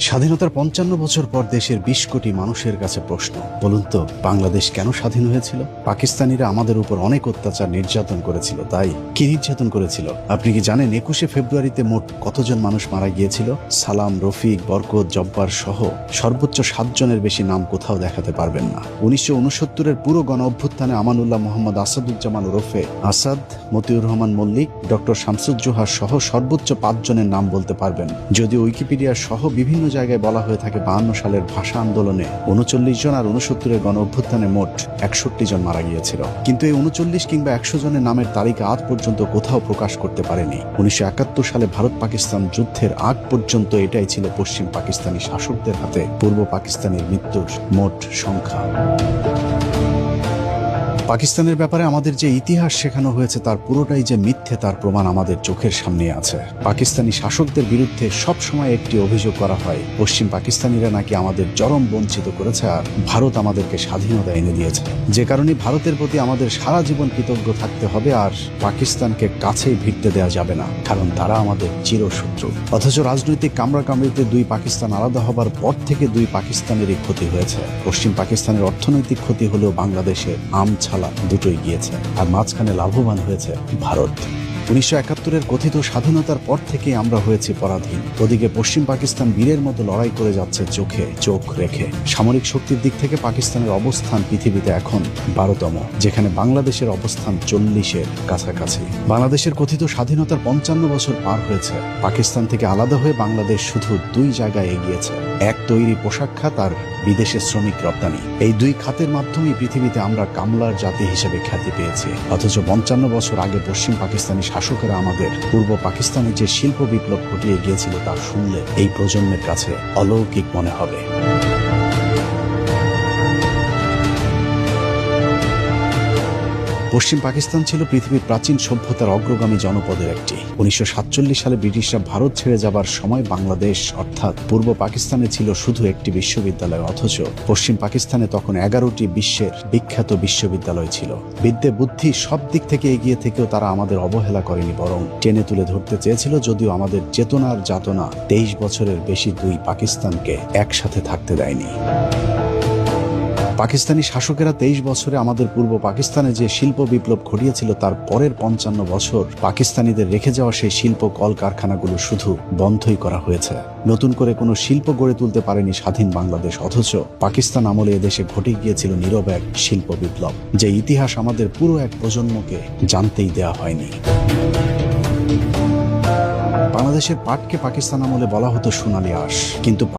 স্বাধীনতার ৫৫ বছর পর দেশের ২০ কোটি মানুষের কাছে প্রশ্ন, বলুন তো বাংলাদেশ কেন স্বাধীন হয়েছিল? পাকিস্তানিরা আমাদের উপর অনেক অত্যাচার নির্যাতন করেছিল। তাই কি নির্যাতন করেছিল আপনি কি জানেন? ২১শে ফেব্রুয়ারিতে মোট কতজন মানুষ মারা গিয়েছিল? সালাম, রফিক, বরকত, জব্বার সহ সর্বোচ্চ ৭ জনের বেশি নাম কোথাও দেখাতে পারবেন না। ১৯৬৯-এর পুরো গণ অভ্যুত্থানে আমানুল্লাহ মোহাম্মদ আসাদুজ্জামান ওরফে আসাদ, মতিউর রহমান মল্লিক, ডক্টর শামসুজ্জোহা সহ সর্বোচ্চ ৫ জনের নাম বলতে পারবেন। যদিও উইকিপিডিয়া সহ বিভিন্ন জায়গায় বলা হয়ে থাকে ৫২ সালের ভাষা আন্দোলনে ৩৯ জন আর ৬৯-এর গণ অভ্যুত্থানে মোট ৬১ জন মারা গিয়েছিল। কিন্তু এই ৩৯ কিংবা ১০০ জনের নামের তালিকা আজ পর্যন্ত কোথাও প্রকাশ করতে পারেনি। ১৯৭১ সালে ভারত পাকিস্তান যুদ্ধের আগ পর্যন্ত এটাই ছিল পশ্চিম পাকিস্তানি শাসকদের হাতে পূর্ব পাকিস্তানের মৃত্যুর মোট সংখ্যা। পাকিস্তানের ব্যাপারে আমাদের যে ইতিহাস শেখানো হয়েছে তার পুরোটাই যে মিথ্যে তার প্রমাণ আমাদের চোখের সামনে আছে। পাকিস্তানি শাসকদের বিরুদ্ধে সব সময় একটি অভিযোগ করা হয়, পশ্চিম পাকিস্তানিরা নাকি আমাদের চরম বঞ্চিত করেছে আর ভারত আমাদেরকে স্বাধীনতা এনে দিয়েছে। যে কারণে ভারতের প্রতি আমাদের সারা জীবন কৃতজ্ঞ থাকতে হবে আর পাকিস্তানকে কাছেই ভিড়তে দেওয়া যাবে না, কারণ তারা আমাদের চিরশত্রু। অথচ রাজনৈতিক কামড়াকামড়িতে দুই পাকিস্তান আলাদা হবার পর থেকে দুই পাকিস্তানেরই ক্ষতি হয়েছে। পশ্চিম পাকিস্তানের অর্থনৈতিক ক্ষতি হলেও বাংলাদেশে দুটোই গিয়েছে আর মাঝখানে লাভবান হয়েছে ভারত। ১৯৭১-এর কথিত স্বাধীনতার পর থেকে আমরা হয়েছি পরাধীন। ওদিকে পশ্চিম পাকিস্তান বীরের মতো লড়াই করে যাচ্ছে চোখে চোখ রেখে। সামরিক শক্তির দিক থেকে পাকিস্তানের অবস্থান পৃথিবীতে এখন ১২তম, যেখানে বাংলাদেশের অবস্থান ৪০-এর কাছাকাছি। বাংলাদেশের কথিত স্বাধীনতার ৫৫ বছর পার হয়েছে। পাকিস্তান থেকে আলাদা হয়ে বাংলাদেশ শুধু দুই জায়গায় এগিয়েছে, এক তৈরি পোশাক খাত আর বিদেশে শ্রমিক রপ্তানি। এই দুই খাতের মাধ্যমেই পৃথিবীতে আমরা কামলার জাতি হিসেবে খ্যাতি পেয়েছি। অথচ ৫৫ বছর আগে পশ্চিম পাকিস্তানি শাসকেরা আমাদের পূর্ব পাকিস্তানে যে শিল্প বিপ্লব ঘটিয়ে গিয়েছিল তা শুনলে এই প্রজন্মের কাছে অলৌকিক মনে হবে। পশ্চিম পাকিস্তান ছিল পৃথিবীর প্রাচীন সভ্যতার অগ্রগামী জনপদের একটি। ১৯৪৭ সালে ব্রিটিশরা ভারত ছেড়ে যাবার সময় বাংলাদেশ অর্থাৎ পূর্ব পাকিস্তানে ছিল শুধু একটি বিশ্ববিদ্যালয়, অথচ পশ্চিম পাকিস্তানে তখন ১১টি বিশ্বের বিখ্যাত বিশ্ববিদ্যালয় ছিল। বিদ্যে বুদ্ধি সব দিক থেকে এগিয়ে থেকেও তারা আমাদের অবহেলা করেনি, বরং টেনে তুলে ধরতে চেয়েছিল। যদিও আমাদের চেতনার যাতনা ২৩ বছরের বেশি দুই পাকিস্তানকে একসাথে থাকতে দেয়নি। পাকিস্তানি শাসকেরা ২৩ বছরে আমাদের পূর্ব পাকিস্তানে যে শিল্প বিপ্লব ঘটিয়েছিল তার পরের ৫৫ বছর পাকিস্তানিদের রেখে যাওয়া সেই শিল্প কলকারখানাগুলো শুধু বন্ধই করা হয়েছে। নতুন করে কোনো শিল্প গড়ে তুলতে পারেনি স্বাধীন বাংলাদেশ। অথচ পাকিস্তান আমলে এদেশে ঘটে গিয়েছিল নীরব এক শিল্প বিপ্লব, যে ইতিহাস আমাদের পুরো এক প্রজন্মকে জানতেই দেওয়া হয়নি। বাংলাদেশের পাটকে পাকিস্তান আমলে বলা হতো সোনালী আঁশ, কিন্তু